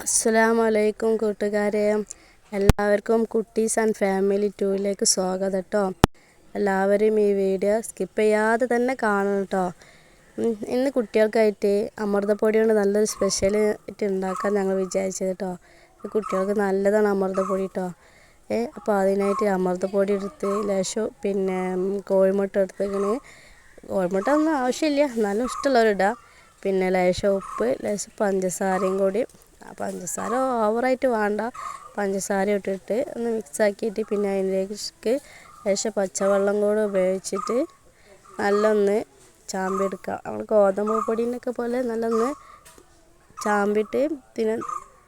അസ്സലാമലൈക്കും കൂട്ടുകാരെ, എല്ലാവർക്കും കുട്ടീസ് ആൻഡ് ഫാമിലി 2ലേക്ക് സ്വാഗതം കേട്ടോ. എല്ലാവരും ഈ വീഡിയോ സ്കിപ്പ് ചെയ്യാതെ തന്നെ കാണണം കേട്ടോ. ഇന്ന് കുട്ടികൾക്കായിട്ട് അമൃതപ്പൊടി കൊണ്ട് നല്ലൊരു സ്പെഷ്യൽ ആയിട്ട് ഉണ്ടാക്കാൻ ഞങ്ങൾ വിചാരിച്ചത് കേട്ടോ. കുട്ടികൾക്ക് നല്ലതാണ് അമൃതപ്പൊടി കേട്ടോ. അപ്പോൾ അതിനായിട്ട് അമൃതപ്പൊടി എടുത്ത് ലേശം പിന്നെ കോഴിമുട്ട എടുത്തിങ്ങനെ, കോഴിമുട്ട ഒന്നും ആവശ്യമില്ല, എന്നാലും ഇഷ്ടമുള്ളവരിടുക. പിന്നെ ലേശം ഉപ്പ്, ലേശം പഞ്ചസാരയും കൂടി, പഞ്ചസാര ഓവറായിട്ട് വേണ്ട, പഞ്ചസാര ഇട്ടിട്ട് ഒന്ന് മിക്സാക്കിയിട്ട് പിന്നെ അതിലേക്ക് ലേശം പച്ചവെള്ളം കൂടെ ഉപയോഗിച്ചിട്ട് നല്ലൊന്ന് ചാമ്പിയെടുക്കുക. നമ്മൾ ഗോതമ്പ് പൊടീനൊക്കെ പോലെ നല്ലൊന്ന് ചാമ്പിയിട്ട് പിന്നെ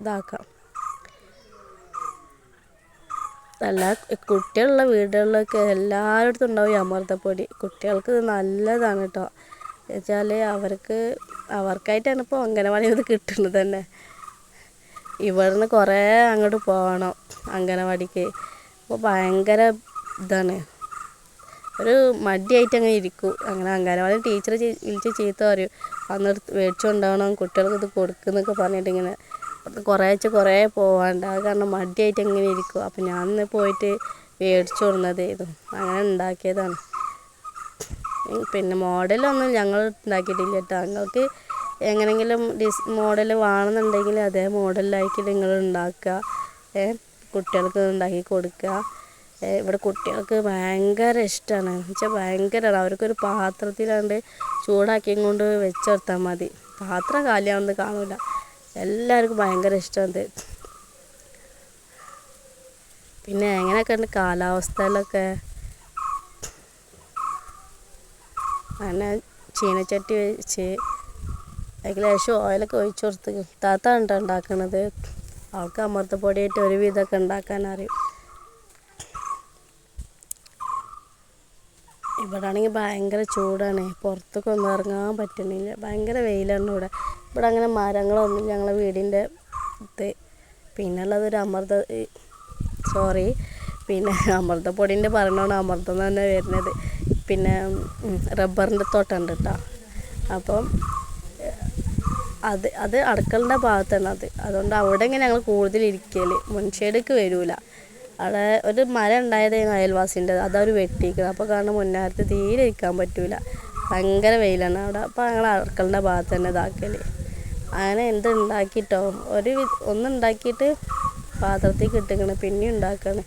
ഇതാക്കാം. എല്ലാ കുട്ടികളുള്ള വീടുകളിലൊക്കെ എല്ലായിടത്തും ഉണ്ടാവും ഈ അമൃതപ്പൊടി. കുട്ടികൾക്ക് നല്ലതാണ് കേട്ടോ. എന്നുവെച്ചാൽ അവർക്കായിട്ടാണ് ഇപ്പോൾ അംഗനവാടിയിൽ നിന്ന് കിട്ടുന്നത് തന്നെ. ഇവിടുന്ന് കുറേ അങ്ങോട്ട് പോകണം അംഗനവാടിക്ക്. അപ്പോൾ ഭയങ്കര ഇതാണ്, ഒരു മടിയായിട്ട് അങ്ങനെ ഇരിക്കും. അങ്ങനെ അംഗനവാടി ടീച്ചർ വിളിച്ച് ചീത്ത പറയും, അന്ന് മേടിച്ചുകൊണ്ടാവണം കുട്ടികൾക്ക് ഇത് കൊടുക്കുന്നൊക്കെ പറഞ്ഞിട്ട് ഇങ്ങനെ കുറേ പോവാണ്ട്. അത് കാരണം മടിയായിട്ട് ഇങ്ങനെ ഇരിക്കും. അപ്പം ഞാൻ ഇന്ന് പോയിട്ട് മേടിച്ചു കൊടുന്നതായിരുന്നു, അങ്ങനെ ഉണ്ടാക്കിയതാണ്. പിന്നെ മോഡലൊന്നും ഞങ്ങൾ ഉണ്ടാക്കിയിട്ടില്ല കേട്ടോ. ഞങ്ങൾക്ക് എങ്ങനെയെങ്കിലും മോഡൽ വേണമെന്നുണ്ടെങ്കിൽ അതേ മോഡലിലാക്കി നിങ്ങൾ ഉണ്ടാക്കുക, കുട്ടികൾക്ക് ഉണ്ടാക്കി കൊടുക്കുക. ഇവിടെ കുട്ടികൾക്ക് ഭയങ്കര ഇഷ്ടമാണ്, വെച്ചാൽ ഭയങ്കരമാണ്. അവർക്കൊരു പാത്രത്തിലാണ്ട് ചൂടാക്കിയും കൊണ്ട് വെച്ചെടുത്താൽ മതി, പാത്രം കാലിയാവുന്നത് കാണില്ല. എല്ലാവർക്കും ഭയങ്കര ഇഷ്ടമാണ്. പിന്നെ എങ്ങനെയൊക്കെ ഉണ്ട് കാലാവസ്ഥയിലൊക്കെ? അങ്ങനെ ചീനച്ചട്ടി വെച്ച് അതിൽ ലേശം ഓയിലൊക്കെ ഒഴിച്ച് കൊടുത്ത് താത്താണ് കേട്ടോ ഉണ്ടാക്കുന്നത്. അവൾക്ക് അമൃതപ്പൊടിയായിട്ട് ഒരു വിധമൊക്കെ ഉണ്ടാക്കാൻ അറിയും. ഇവിടെ ആണെങ്കിൽ ഭയങ്കര ചൂടാണ്, പുറത്തൊക്കെ ഒന്നും ഇറങ്ങാൻ പറ്റണില്ല, ഭയങ്കര വെയിലാണ് ഇവിടെ. ഇവിടെ അങ്ങനെ മരങ്ങളൊന്നും ഞങ്ങളെ വീടിൻ്റെ ഇത്. പിന്നെ ഉള്ളതൊരു പിന്നെ അമൃതപ്പൊടിൻ്റെ പറഞ്ഞോണ്ട് അമൃതം തന്നെ വരുന്നത്. പിന്നെ റബ്ബറിൻ്റെ തോട്ടമുണ്ട് കേട്ടോ. അപ്പം അത് അടുക്കളൻ്റെ ഭാഗത്താണ് അതുകൊണ്ട് അവിടെ ഇങ്ങനെ ഞങ്ങൾ കൂടുതൽ ഇരിക്കൽ, മുൻഷേഡേക്ക് വരില്ല. അവിടെ ഒരു മരം ഉണ്ടായതായിരുന്നു അയൽവാസിൻ്റെ, അതവർ വെട്ടിയിരിക്കുന്നത്. അപ്പോൾ കാരണം മുന്നേരത്ത് തീരെ ഇരിക്കാൻ പറ്റില്ല, ഭയങ്കര വെയിലാണ് അവിടെ. അപ്പോൾ ഞങ്ങൾ അടുക്കളൻ്റെ ഭാഗത്ത് തന്നെ ഇതാക്കൽ. അങ്ങനെ ഉണ്ടാക്കിയിട്ടോ, ഒന്നുണ്ടാക്കിയിട്ട് പാത്രത്തിൽ കിട്ടുകയാണ്, പിന്നെ ഉണ്ടാക്കുകയാണ്.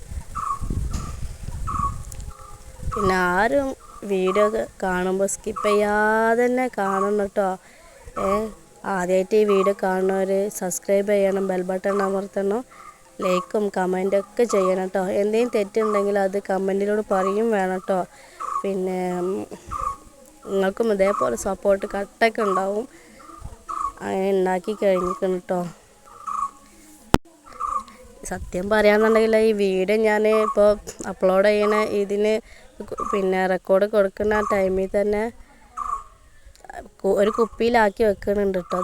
പിന്നെ ആരും വീഡിയോ കാണുമ്പോൾ സ്കിപ്പ് ചെയ്യാതെ തന്നെ കാണണം കേട്ടോ. ആദ്യമായിട്ട് ഈ വീഡിയോ കാണുന്നവർ സബ്സ്ക്രൈബ് ചെയ്യണം, ബെൽ ബട്ടൺ അമർത്തണം, ലൈക്കും കമൻറ്റൊക്കെ ചെയ്യണം കേട്ടോ. എന്തെങ്കിലും തെറ്റുണ്ടെങ്കിൽ അത് കമൻറ്റിലൂടെ പറയും വേണം കേട്ടോ. പിന്നെ നിങ്ങൾക്കും ഇതേപോലെ സപ്പോർട്ട് കട്ടൊക്കെ ഉണ്ടാവും. അങ്ങനെ ഉണ്ടാക്കി കഴിഞ്ഞിരിക്കണം കേട്ടോ. സത്യം പറയാന്നുണ്ടെങ്കിൽ ഈ വീഡിയോ ഞാൻ ഇപ്പോൾ അപ്ലോഡ് ചെയ്യണ ഇതിന് പിന്നെ റെക്കോർഡ് കൊടുക്കുന്ന ടൈമിൽ തന്നെ ഒരു കുപ്പിയിലാക്കി വെക്കുന്നുണ്ട് കേട്ടോ.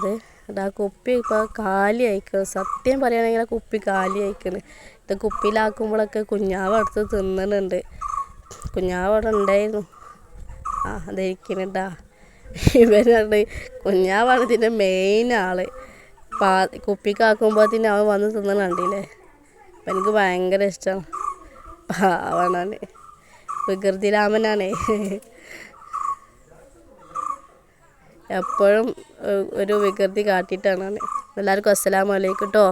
അത് ആ കുപ്പി ഇപ്പോൾ കാലി അയക്കണം. സത്യം പറയുകയാണെങ്കിൽ ആ കുപ്പി കാലി അയക്കണം. ഇത് കുപ്പിയിലാക്കുമ്പോഴൊക്കെ കുഞ്ഞാവ് അടുത്ത് തിന്നുന്നുണ്ട്. കുഞ്ഞാവ് അവിടെ ഉണ്ടായിരുന്നു, അതിരിക്കുന്നുണ്ടാ. ഇവരുണ്ട്, കുഞ്ഞാവാണ് ഇതിൻ്റെ മെയിൻ ആൾ. കുപ്പിക്കാക്കുമ്പോഴത്തേന് അവൻ വന്ന് തിന്നണുണ്ടില്ലേ. അപ്പം എനിക്ക് ഭയങ്കര ഇഷ്ടമാണ്, പാവണാണ്, വികൃതിരാമനാണേ. എപ്പോഴും ഒരു വികൃതി കാട്ടിയിട്ടാണ്. എല്ലാവർക്കും അസ്സലാമു അലൈക്കും കേട്ടോ.